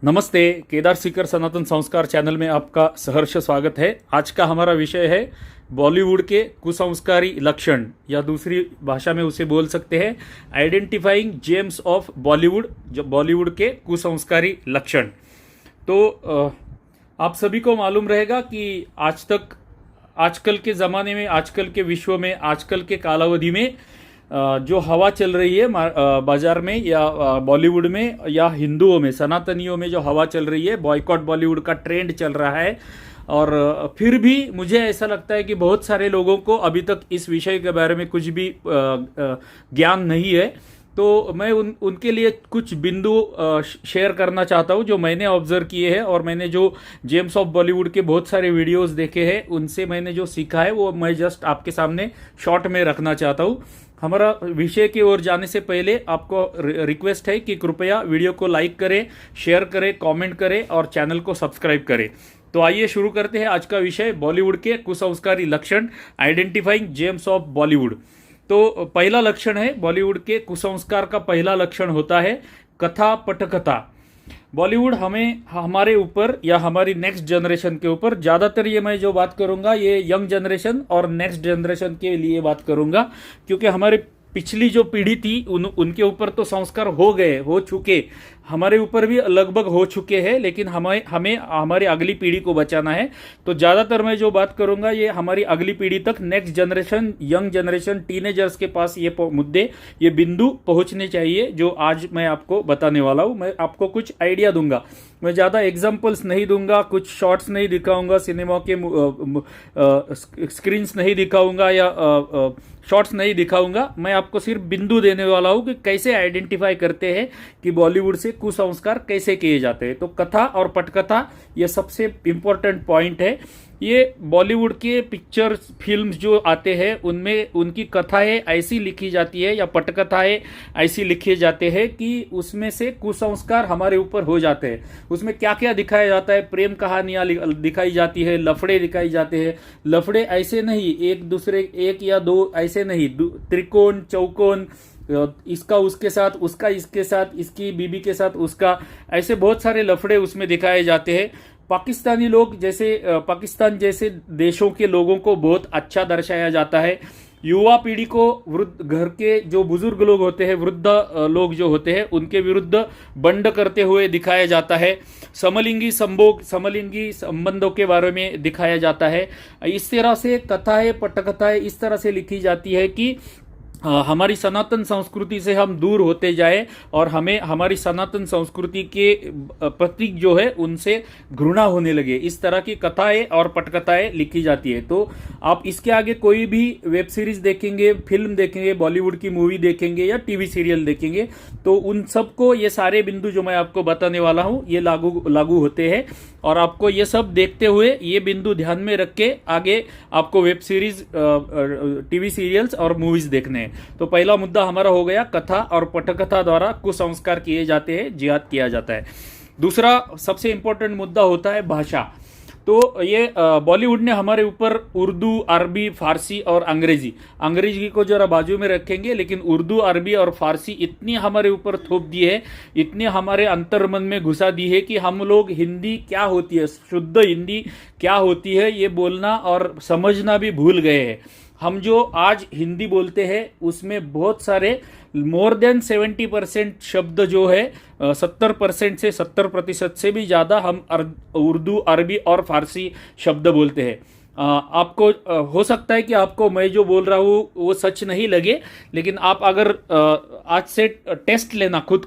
नमस्ते। केदार सीकर सनातन संस्कार चैनल में आपका सहर्ष स्वागत है। आज का हमारा विषय है बॉलीवुड के कुसंस्कारी लक्षण, या दूसरी भाषा में उसे बोल सकते हैं आइडेंटिफाइंग जेम्स ऑफ बॉलीवुड, जो बॉलीवुड के कुसंस्कारी लक्षण। तो आप सभी को मालूम रहेगा कि आजकल के ज़माने में, आजकल के विश्व में, आजकल के कालावधि में जो हवा चल रही है बाजार में या बॉलीवुड में या हिंदुओं में, सनातनियों में जो हवा चल रही है, बॉयकॉट बॉलीवुड का ट्रेंड चल रहा है। और फिर भी मुझे ऐसा लगता है कि बहुत सारे लोगों को अभी तक इस विषय के बारे में कुछ भी ज्ञान नहीं है। तो मैं उनके लिए कुछ बिंदु शेयर करना चाहता हूं जो मैंने ऑब्जर्व किए हैं, और मैंने जो जेम्स ऑफ बॉलीवुड के बहुत सारे वीडियोस देखे हैं, उनसे मैंने जो सीखा है वो मैं जस्ट आपके सामने शॉर्ट में रखना चाहता हूं। हमारा विषय की ओर जाने से पहले आपको रिक्वेस्ट है कि कृपया वीडियो को लाइक करें, शेयर करें, कमेंट करें और चैनल को सब्सक्राइब करें। तो आइए शुरू करते हैं आज का विषय, बॉलीवुड के कुसंस्कारी लक्षण, आइडेंटिफाइंग जेम्स ऑफ बॉलीवुड। तो पहला लक्षण है बॉलीवुड के कुसंस्कार का, पहला लक्षण होता है कथा पटकथा। बॉलीवुड हमें, हमारे ऊपर या हमारी नेक्स्ट जनरेशन के ऊपर, ज़्यादातर ये मैं जो बात करूंगा ये यंग जनरेशन और नेक्स्ट जनरेशन के लिए बात करूंगा, क्योंकि हमारे पिछली जो पीढ़ी थी उनके ऊपर तो संस्कार हो चुके, हमारे ऊपर भी लगभग हो चुके हैं, लेकिन हमें हमारी अगली पीढ़ी को बचाना है। तो ज़्यादातर मैं जो बात करूंगा ये हमारी अगली पीढ़ी तक, next generation, young generation, teenagers के पास ये मुद्दे, ये बिंदु पहुंचने चाहिए जो आज मैं आपको बताने वाला हूं। मैं आपको कुछ आइडिया दूंगा, मैं ज़्यादा एग्जाम्पल्स नहीं दूंगा, कुछ शॉर्ट्स नहीं दिखाऊंगा, सिनेमा के स्क्रीन्स नहीं दिखाऊंगा या शॉर्ट्स नहीं दिखाऊंगा। मैं आपको सिर्फ बिंदु देने वाला हूं कि कैसे आइडेंटिफाई करते हैं कि बॉलीवुड से कुसंस्कार कैसे किए जाते हैं। तो कथा और पटकथा ये सबसे इंपॉर्टेंट पॉइंट है। ये बॉलीवुड के पिक्चर्स, फिल्म्स जो आते हैं उनमें उनकी कथाएं ऐसी लिखी जाती है या पटकथाएं ऐसी लिखे जाते हैं कि उसमें से कुसंस्कार हमारे ऊपर हो जाते हैं। उसमें क्या क्या दिखाया जाता है, प्रेम कहानियां दिखाई जाती है, लफड़े दिखाई जाते हैं। लफड़े ऐसे नहीं, एक दूसरे, एक या दो ऐसे नहीं, त्रिकोण, चौकोन, इसका उसके साथ, उसका इसके साथ, इसकी बीबी के साथ उसका, ऐसे बहुत सारे लफड़े उसमें दिखाए जाते हैं। पाकिस्तानी लोग जैसे, पाकिस्तान जैसे देशों के लोगों को बहुत अच्छा दर्शाया जाता है। युवा पीढ़ी को, वृद्ध, घर के जो बुजुर्ग लोग होते हैं, वृद्ध लोग जो होते हैं, उनके विरुद्ध बंड करते हुए दिखाया जाता है। समलिंगी संबंधों के बारे में दिखाया जाता है। इस तरह से कथाएं, पटकथाएं इस तरह से लिखी जाती है कि हमारी सनातन संस्कृति से हम दूर होते जाए और हमें हमारी सनातन संस्कृति के प्रतीक जो है उनसे घृणा होने लगे। इस तरह की कथाएं और पटकथाएं लिखी जाती है। तो आप इसके आगे कोई भी वेब सीरीज देखेंगे, फिल्म देखेंगे, बॉलीवुड की मूवी देखेंगे या टीवी सीरियल देखेंगे, तो उन सबको ये सारे बिंदु जो मैं आपको बताने वाला हूं ये लागू होते हैं। और आपको ये सब देखते हुए, ये बिंदु ध्यान में रख के आगे आपको वेब सीरीज, टीवी सीरियल्स और मूवीज देखने हैं। तो पहला मुद्दा हमारा हो गया, कथा और पटकथा द्वारा कुसंस्कार किए जाते हैं, जिहाद किया जाता है। दूसरा सबसे इंपॉर्टेंट मुद्दा होता है भाषा। तो ये बॉलीवुड ने हमारे ऊपर उर्दू, अरबी, फारसी और अंग्रेजी को जरा बाजू में रखेंगे, लेकिन उर्दू, अरबी और फारसी इतनी हमारे ऊपर थोप दी है, इतने हमारे अंतर्मन में घुसा दी है कि हम लोग हिंदी क्या होती है, शुद्ध हिंदी क्या होती है, ये बोलना और समझना भी भूल गए हैं। हम जो आज हिंदी बोलते हैं उसमें बहुत सारे, मोर देन 70% शब्द जो है, 70% से 70% से भी ज़्यादा हम उर्दू, अरबी और फारसी शब्द बोलते हैं। आपको हो सकता है कि आपको मैं जो बोल रहा हूँ वो सच नहीं लगे, लेकिन आप अगर आज से टेस्ट लेना, खुद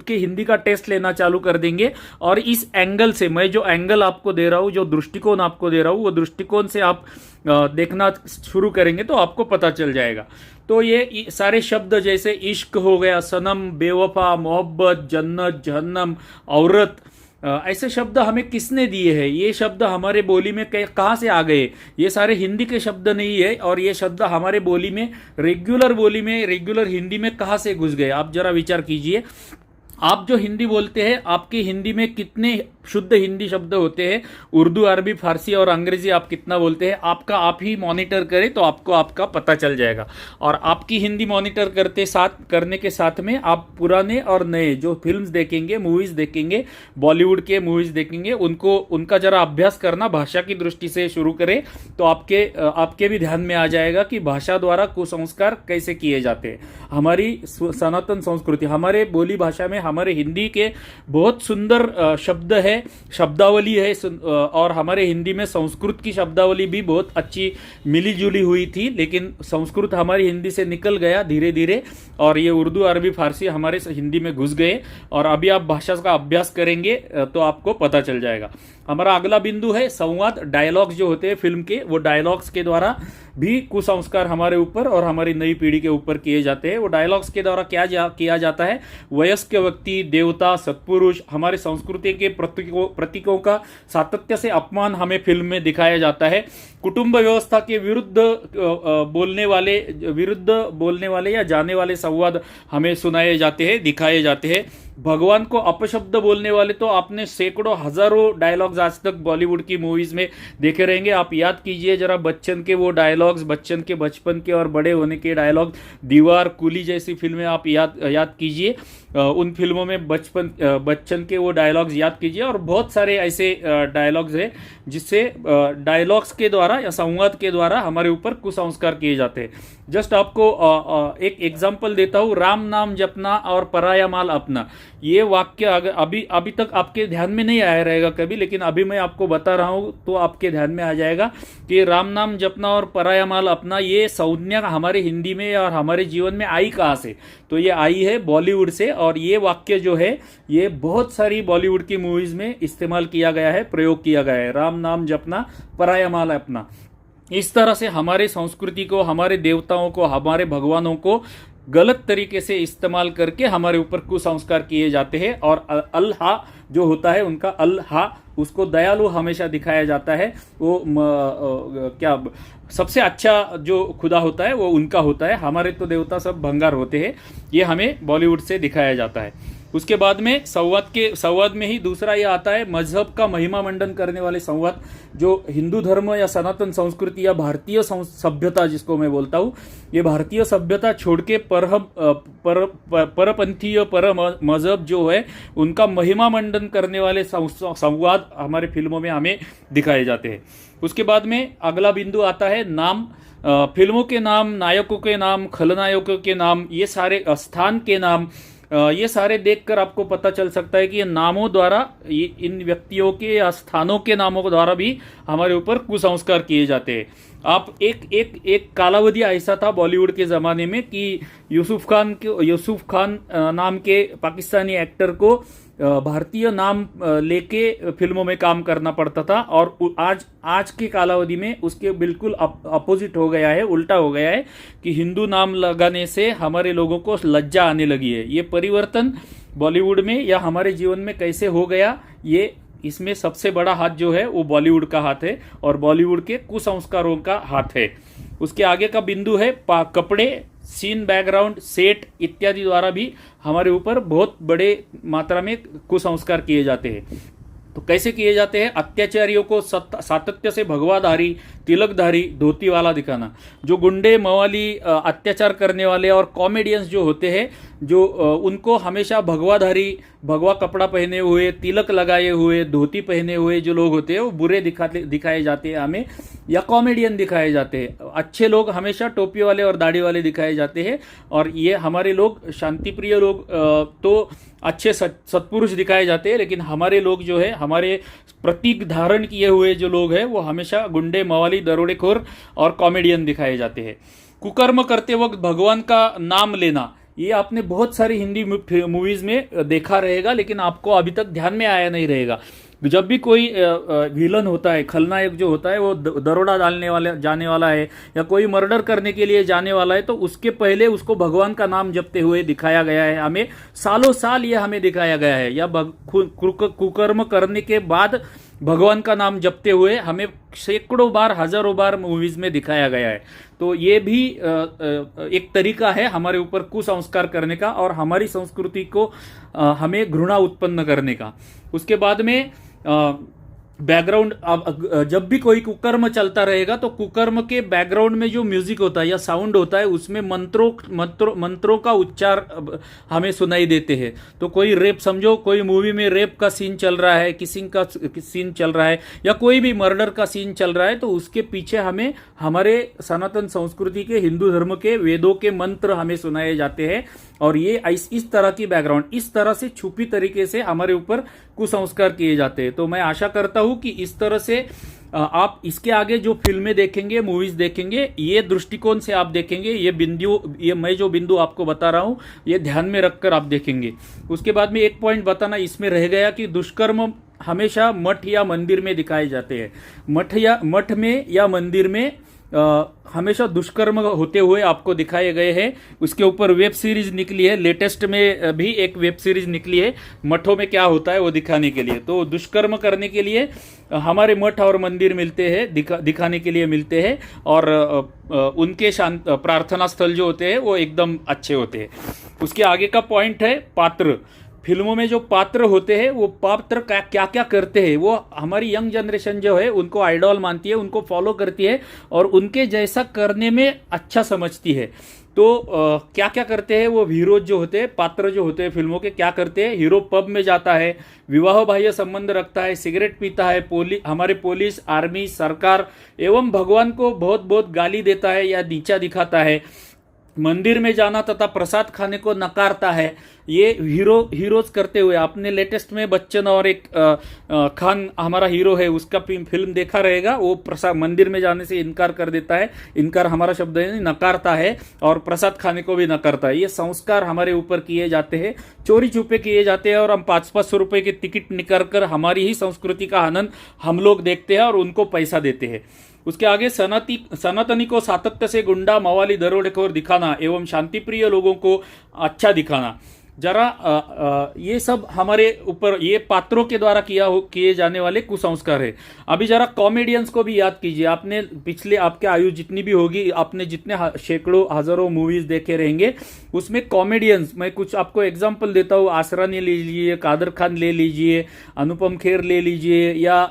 के हिंदी का टेस्ट लेना चालू कर देंगे और इस एंगल से, मैं जो एंगल आपको दे रहा हूँ, जो दृष्टिकोण आपको दे रहा हूँ, वो दृष्टिकोण से आप देखना शुरू करेंगे तो आपको पता चल जाएगा। तो ये सारे शब्द जैसे इश्क हो गया, सनम, बेवफा, मोहब्बत, जन्नत, जहन्नम, औरत, ऐसे शब्द हमें किसने दिए हैं? ये शब्द हमारे बोली में कहाँ से आ गए? ये सारे हिंदी के शब्द नहीं है, और ये शब्द हमारे बोली में, रेगुलर हिंदी में कहाँ से घुस गए? आप जरा विचार कीजिए। आप जो हिंदी बोलते हैं, आपकी हिंदी में कितने शुद्ध हिंदी शब्द होते हैं, उर्दू, अरबी, फारसी और अंग्रेजी आप कितना बोलते हैं, आपका आप ही मॉनिटर करें तो आपको आपका पता चल जाएगा। और आपकी हिंदी मॉनिटर करने के साथ में आप पुराने और नए जो फिल्म्स देखेंगे, मूवीज देखेंगे, बॉलीवुड के मूवीज देखेंगे, उनका जरा अभ्यास करना भाषा की दृष्टि से शुरू करें तो आपके भी ध्यान में आ जाएगा कि भाषा द्वारा कुसंस्कार कैसे किए जाते हैं। हमारी सनातन संस्कृति, हमारे बोली भाषा में हमारे हिंदी के बहुत सुंदर शब्द है, शब्दावली है, और हमारे हिंदी में संस्कृत की शब्दावली भी बहुत अच्छी मिली जुली हुई थी, लेकिन संस्कृत हमारी हिंदी से निकल गया धीरे धीरे और ये उर्दू, अरबी, फारसी हमारे हिंदी में घुस गए। और अभी आप भाषा का अभ्यास करेंगे तो आपको पता चल जाएगा। हमारा अगला बिंदु है संवाद। डायलॉग्स जो होते हैं फिल्म के, वो डायलॉग्स के द्वारा भी कुसंस्कार हमारे ऊपर और हमारी नई पीढ़ी के ऊपर किए जाते हैं। वो डायलॉग्स के द्वारा क्या किया जाता है, वयस्क व्यक्ति, देवता, सत्पुरुष, हमारे संस्कृति के प्रतीकों का सातत्य से अपमान हमें फिल्म में दिखाया जाता है। कुटुंब व्यवस्था के विरुद्ध बोलने वाले या जाने वाले संवाद हमें सुनाए जाते हैं, दिखाए जाते हैं। भगवान को अपशब्द बोलने वाले तो आपने सैकड़ों हजारों डायलॉग्स आज तक बॉलीवुड की मूवीज में देखे रहेंगे। आप याद कीजिए जरा बच्चन के वो डायलॉग्स, बच्चन के बचपन के और बड़े होने के डायलॉग, दीवार, कुली जैसी फिल्में आप याद कीजिए, उन फिल्मों में बच्चन के वो डायलॉग्स याद कीजिए। और बहुत सारे ऐसे डायलॉग्स हैं जिससे डायलॉग्स के द्वारा या संवाद के द्वारा हमारे ऊपर कुसंस्कार किए जाते हैं। जस्ट आपको एक एग्जांपल देता हूँ, राम नाम जपना और पराया माल अपना, ये वाक्य अभी तक आपके ध्यान में नहीं आया रहेगा कभी, लेकिन अभी मैं आपको बता रहा हूँ तो आपके ध्यान में आ जाएगा कि राम नाम जपना और पराया माल अपना, ये संज्ञा हमारे हिंदी में और हमारे जीवन में आई कहाँ से, तो ये आई है बॉलीवुड से। और ये वाक्य जो है ये बहुत सारी बॉलीवुड की मूवीज में इस्तेमाल किया गया है, प्रयोग किया गया है, राम नाम जपना पराया माल अपना। इस तरह से हमारे संस्कृति को, हमारे देवताओं को, हमारे भगवानों को गलत तरीके से इस्तेमाल करके हमारे ऊपर कुसंस्कार किए जाते हैं। और अल्लाह जो होता है उनका, अल्लाह, उसको दयालु हमेशा दिखाया जाता है। वो क्या सबसे अच्छा जो खुदा होता है वो उनका होता है, हमारे तो देवता सब भंगार होते हैं। ये हमें बॉलीवुड से दिखाया जाता है। उसके बाद में संवाद में ही दूसरा ये आता है मजहब का महिमा मंडन करने वाले संवाद। जो हिंदू धर्म या सनातन संस्कृति या भारतीय सभ्यता जिसको मैं बोलता हूँ, ये भारतीय सभ्यता छोड़ के परपंथीय पर मजहब जो है उनका महिमा मंडन करने वाले संवाद हमारे फिल्मों में हमें दिखाए जाते हैं। उसके बाद में अगला बिंदु आता है नाम। फिल्मों के नाम, नायकों के नाम, खलनायकों के नाम, ये सारे स्थान के नाम, ये सारे देखकर आपको पता चल सकता है कि ये नामों द्वारा, इन व्यक्तियों के या स्थानों के नामों द्वारा भी हमारे ऊपर कुसंस्कार किए जाते हैं। आप एक कालावधि ऐसा था बॉलीवुड के ज़माने में कि यूसुफ खान नाम के पाकिस्तानी एक्टर को भारतीय नाम लेके फिल्मों में काम करना पड़ता था। और आज के कालावधि में उसके बिल्कुल अपोजिट हो गया है, उल्टा हो गया है कि हिंदू नाम लगाने से हमारे लोगों को लज्जा आने लगी है। ये परिवर्तन बॉलीवुड में या हमारे जीवन में कैसे हो गया, ये इसमें सबसे बड़ा हाथ जो है वो बॉलीवुड का हाथ है और बॉलीवुड के कुसंस्कारों का हाथ है। उसके आगे का बिंदु है कपड़े, सीन, बैकग्राउंड, सेट इत्यादि द्वारा भी हमारे ऊपर बहुत बड़े मात्रा में कुसंस्कार किए जाते हैं। तो कैसे किए जाते हैं, अत्याचारियों को सातत्य से भगवाधारी, तिलकधारी, धोती वाला दिखाना। जो गुंडे, मवाली, अत्याचार करने वाले और कॉमेडियंस जो होते हैं, जो उनको हमेशा भगवा कपड़ा पहने हुए, तिलक लगाए हुए, धोती पहने हुए जो लोग होते हैं वो बुरे दिखाए जाते हैं हमें, या कॉमेडियन दिखाए जाते हैं। अच्छे लोग हमेशा टोपी वाले और दाढ़ी वाले दिखाए जाते हैं। और ये हमारे लोग, शांतिप्रिय लोग तो अच्छे सत्पुरुष दिखाए जाते हैं, लेकिन हमारे लोग जो है, हमारे प्रतीक धारण किए हुए जो लोग हैं वो हमेशा गुंडे, मवाली, दरोडेखोर और कॉमेडियन दिखाए जाते हैं। कुकर्म करते वक्त भगवान का नाम लेना, ये आपने बहुत सारी हिंदी मूवीज में देखा रहेगा, लेकिन आपको अभी तक ध्यान में आया नहीं रहेगा। जब भी कोई विलन होता है, खलनायक जो होता है, वो दरोड़ा जाने वाला है या कोई मर्डर करने के लिए जाने वाला है, तो उसके पहले उसको भगवान का नाम जपते हुए दिखाया गया है हमें, सालों साल ये हमें दिखाया गया है। या कुकर्म करने के बाद भगवान का नाम जपते हुए हमें सैकड़ों बार, हजारों बार मूवीज में दिखाया गया है। तो ये भी एक तरीका है हमारे ऊपर कुसंस्कार करने का और हमारी संस्कृति को हमें घृणा उत्पन्न करने का। उसके बाद में बैकग्राउंड, अब जब भी कोई कुकर्म चलता रहेगा तो कुकर्म के बैकग्राउंड में जो म्यूजिक होता है या साउंड होता है उसमें मंत्रों का उच्चार हमें सुनाई देते हैं। तो कोई रेप, समझो कोई मूवी में रेप का सीन चल रहा है, किसिंग का सीन चल रहा है या कोई भी मर्डर का सीन चल रहा है, तो उसके पीछे हमें हमारे सनातन संस्कृति के, हिंदू धर्म के वेदों के मंत्र हमें सुनाए जाते हैं। और ये इस तरह की बैकग्राउंड, इस तरह से छुपी तरीके से हमारे ऊपर कुसंस्कार किए जाते हैं। तो मैं आशा करता हूं कि इस तरह से आप इसके आगे जो फिल्में देखेंगे, मूवीज देखेंगे, ये दृष्टिकोण से आप देखेंगे, ये मैं जो बिंदु आपको बता रहा हूं ये ध्यान में रखकर आप देखेंगे। उसके बाद में एक पॉइंट बताना इसमें रह गया कि दुष्कर्म हमेशा मठ या मंदिर में दिखाए जाते हैं। मठ में या मंदिर में हमेशा दुष्कर्म होते हुए आपको दिखाए गए हैं। उसके ऊपर वेब सीरीज निकली है, लेटेस्ट में भी एक वेब सीरीज निकली है मठों में क्या होता है वो दिखाने के लिए। तो दुष्कर्म करने के लिए हमारे मठ और मंदिर मिलते हैं, दिखाने के लिए मिलते हैं। और उनके शांत प्रार्थना स्थल जो होते हैं वो एकदम अच्छे होते हैं। उसके आगे का पॉइंट है पात्र। फिल्मों में जो पात्र होते हैं वो पात्र क्या क्या करते हैं वो हमारी यंग जनरेशन जो है उनको आइडॉल मानती है, उनको फॉलो करती है और उनके जैसा करने में अच्छा समझती है। तो क्या क्या करते हैं वो हीरोज जो होते हैं, पात्र जो होते हैं फिल्मों के, क्या करते हैं? हीरो पब में जाता है, विवाह बाह्य संबंध रखता है, सिगरेट पीता है, हमारे पुलिस, आर्मी, सरकार एवं भगवान को बहुत बहुत गाली देता है या नीचा दिखाता है, मंदिर में जाना तथा प्रसाद खाने को नकारता है। ये हीरोज करते हुए आपने लेटेस्ट में बच्चन और एक खान हमारा हीरो है उसका फिल्म देखा रहेगा। वो प्रसाद मंदिर में जाने से इनकार कर देता है, इनकार हमारा शब्द है, नकारता है, और प्रसाद खाने को भी नकारता है। ये संस्कार हमारे ऊपर किए जाते हैं, चोरी छुपे किए जाते हैं और हम 500-500 रुपए की टिकट निकाल कर हमारी ही संस्कृति का आनंद हम लोग देखते हैं और उनको पैसा देते हैं। उसके आगे सनातनी को सातत्य से गुंडा, मवाली, दरोडेखोर दिखाना एवं शांतिप्रिय लोगों को अच्छा दिखाना, जरा ये सब हमारे ऊपर ये पात्रों के द्वारा किए जाने वाले कुसंस्कार है। अभी जरा कॉमेडियंस को भी याद कीजिए। आपने पिछले आपके आयु जितनी भी होगी, आपने जितने सैकड़ों हजारों मूवीज देखे रहेंगे, उसमें कॉमेडियंस, मैं कुछ आपको एग्जांपल देता हूँ। आसरानी ले लीजिए, कादर खान ले लीजिए, अनुपम खेर ले लीजिए या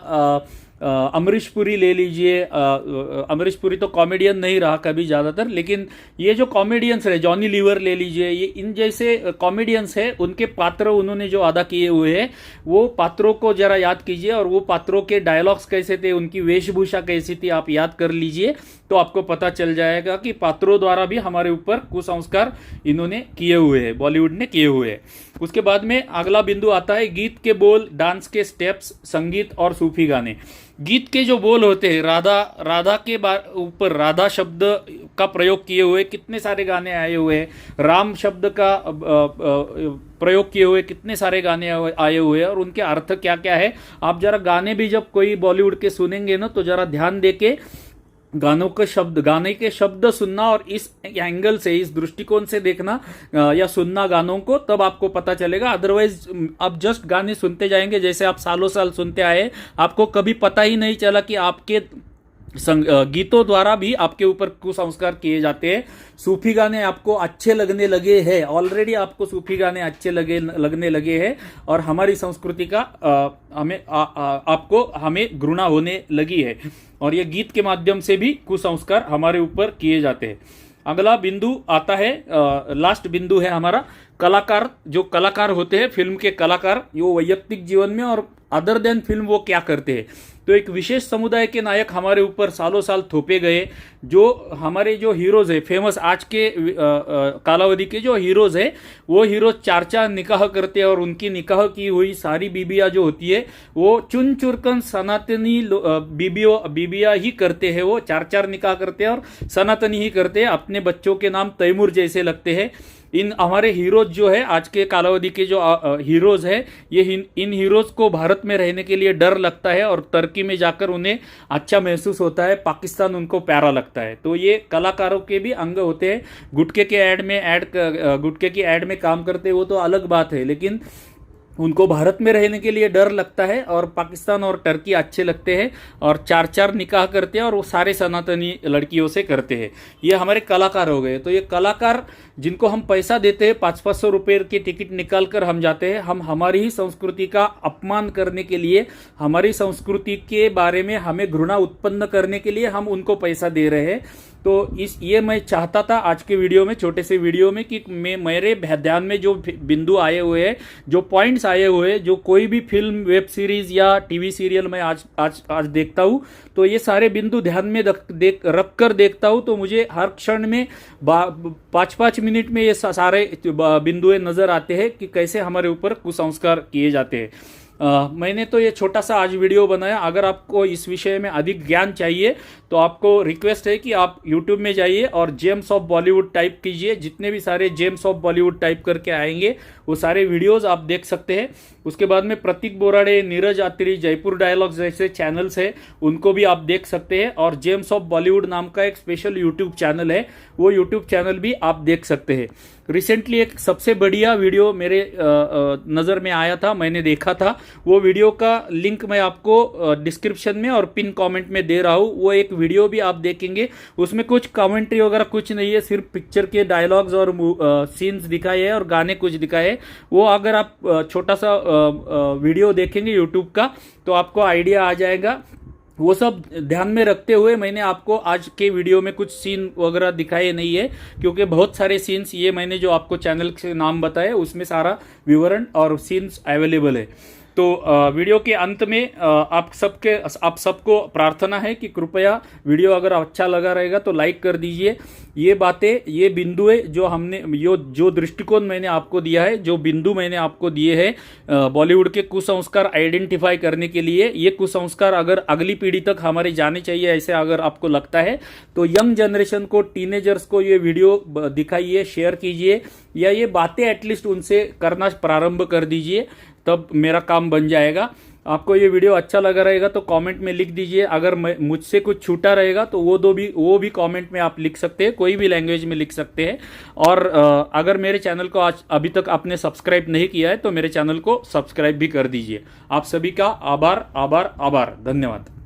अमरीश पुरी ले लीजिए। अमरीश पुरी तो कॉमेडियन नहीं रहा कभी ज़्यादातर, लेकिन ये जो कॉमेडियंस है, जॉनी लीवर ले लीजिए, ये इन जैसे कॉमेडियंस है, उनके पात्र उन्होंने जो अदा किए हुए हैं वो पात्रों को जरा याद कीजिए और वो पात्रों के डायलॉग्स कैसे थे, उनकी वेशभूषा कैसी थी, आप याद कर लीजिए तो आपको पता चल जाएगा कि पात्रों द्वारा भी हमारे ऊपर कुसंस्कार इन्होंने किए हुए हैं, बॉलीवुड ने किए हुए हैं। उसके बाद में अगला बिंदु आता है गीत के बोल, डांस के स्टेप्स, संगीत और सूफी गाने। गीत के जो बोल होते हैं, राधा के ऊपर राधा शब्द का प्रयोग किए हुए कितने सारे गाने आए हुए हैं, राम शब्द का प्रयोग किए हुए कितने सारे गाने आए हुए हैं और उनके अर्थ क्या क्या है। आप जरा गाने भी जब कोई बॉलीवुड के सुनेंगे ना तो जरा ध्यान देके गाने के शब्द सुनना और इस एंगल से, इस दृष्टिकोण से देखना या सुनना गानों को, तब आपको पता चलेगा। अदरवाइज आप जस्ट गाने सुनते जाएंगे जैसे आप सालों साल सुनते आए, आपको कभी पता ही नहीं चला कि आपके गीतों द्वारा भी आपके ऊपर कुसंस्कार किए जाते हैं। सूफी गाने आपको अच्छे लगने लगे हैं, ऑलरेडी आपको सूफी गाने अच्छे लगने लगे हैं और हमारी संस्कृति का हमें घृणा होने लगी है और ये गीत के माध्यम से भी कुसंस्कार हमारे ऊपर किए जाते हैं। अगला बिंदु आता है, लास्ट बिंदु है हमारा कलाकार। जो कलाकार होते हैं, फिल्म के कलाकार, वो वैयक्तिक जीवन में और अदर देन फिल्म वो क्या करते हैं। तो एक विशेष समुदाय के नायक हमारे ऊपर सालों साल थोपे गए। जो हमारे जो हीरोज है, फेमस आज के कालावधि के जो हीरोज है, वो हीरोज 4-4 निकाह करते हैं और उनकी निकाह की हुई सारी बीबियाँ जो होती है वो चुन चुरकन सनातनी बीबियाँ ही करते हैं। वो 4-4 निकाह करते हैं और सनातनी ही करते हैं। अपने बच्चों के नाम तैमूर जैसे लगते हैं। इन हमारे हीरोज जो है, आज के कालावधि के जो हीरोज है, ये इन हीरोज को भारत में रहने के लिए डर लगता है और टर्की में जाकर उन्हें अच्छा महसूस होता है, पाकिस्तान उनको प्यारा लगता है। तो ये कलाकारों के भी अंग होते हैं। गुटखे की ऐड में काम करते हैं वो तो अलग बात है, लेकिन उनको भारत में रहने के लिए डर लगता है और पाकिस्तान और टर्की अच्छे लगते हैं और 4-4 निकाह करते हैं और वो सारे सनातनी लड़कियों से करते हैं। ये हमारे कलाकार हो गए। तो ये कलाकार जिनको हम पैसा देते हैं 500-500 रुपये की टिकट निकाल कर हम जाते हैं, हम हमारी ही संस्कृति का अपमान करने के लिए, हमारी संस्कृति के बारे में हमें घृणा उत्पन्न करने के लिए हम उनको पैसा दे रहे हैं। तो ये मैं चाहता था आज के वीडियो में, छोटे से वीडियो में, कि मेरे ध्यान में जो बिंदु आए हुए हैं, जो पॉइंट्स आए हुए हैं, जो कोई भी फिल्म, वेब सीरीज या टीवी सीरियल मैं आज देखता हूँ, तो ये सारे बिंदु ध्यान में रख कर देखता हूँ, तो मुझे हर क्षण में 5-5 मिनट में ये सारे बिंदु नजर आते हैं कि कैसे हमारे ऊपर कुसंस्कार किए जाते हैं। मैंने तो ये छोटा सा आज वीडियो बनाया। अगर आपको इस विषय में अधिक ज्ञान चाहिए तो आपको रिक्वेस्ट है कि आप YouTube में जाइए और जेम्स ऑफ बॉलीवुड टाइप कीजिए। जितने भी सारे जेम्स ऑफ बॉलीवुड टाइप करके आएंगे वो सारे वीडियोस आप देख सकते हैं। उसके बाद में प्रतीक बोराड़े, नीरज आत्री, जयपुर डायलॉग्स जैसे चैनल्स है, उनको भी आप देख सकते हैं। और जेम्स ऑफ बॉलीवुड नाम का एक स्पेशल यूट्यूब चैनल है, वो यूट्यूब चैनल भी आप देख सकते हैं। रिसेंटली एक सबसे बढ़िया वीडियो मेरे नज़र में आया था, मैंने देखा था। वो वीडियो का लिंक मैं आपको डिस्क्रिप्शन में और पिन कमेंट में दे रहा हूँ। वो एक वीडियो भी आप देखेंगे, उसमें कुछ कमेंट्री वगैरह कुछ नहीं है, सिर्फ पिक्चर के डायलॉग्स और सीन्स दिखाए हैं और गाने कुछ दिखाए हैं। वो अगर आप छोटा सा वीडियो देखेंगे यूट्यूब का तो आपको आइडिया आ जाएगा। वो सब ध्यान में रखते हुए मैंने आपको आज के वीडियो में कुछ सीन वगैरह दिखाए नहीं है, क्योंकि बहुत सारे सीन्स ये मैंने जो आपको चैनल के नाम बताए उसमें सारा विवरण और सीन्स अवेलेबल है। तो वीडियो के अंत में आप सबको प्रार्थना है कि कृपया वीडियो अगर अच्छा लगा रहेगा तो लाइक कर दीजिए। ये बातें, ये बिंदु है जो हमने जो दृष्टिकोण मैंने आपको दिया है, जो बिंदु मैंने आपको दिए हैं बॉलीवुड के कुसंस्कार आइडेंटिफाई करने के लिए, ये कुसंस्कार अगर अगली पीढ़ी तक हमारे जाने चाहिए ऐसे अगर आपको लगता है तो यंग जनरेशन को, टीनेजर्स को ये वीडियो दिखाइए, शेयर कीजिए, या ये बातें एटलीस्ट उनसे करना प्रारंभ कर दीजिए, तब मेरा काम बन जाएगा। आपको ये वीडियो अच्छा लगा रहेगा तो कमेंट में लिख दीजिए। अगर मुझसे कुछ छूटा रहेगा तो वो भी कमेंट में आप लिख सकते हैं, कोई भी लैंग्वेज में लिख सकते हैं। और अगर मेरे चैनल को आज अभी तक आपने सब्सक्राइब नहीं किया है तो मेरे चैनल को सब्सक्राइब भी कर दीजिए। आप सभी का आभार आभार आभार, धन्यवाद।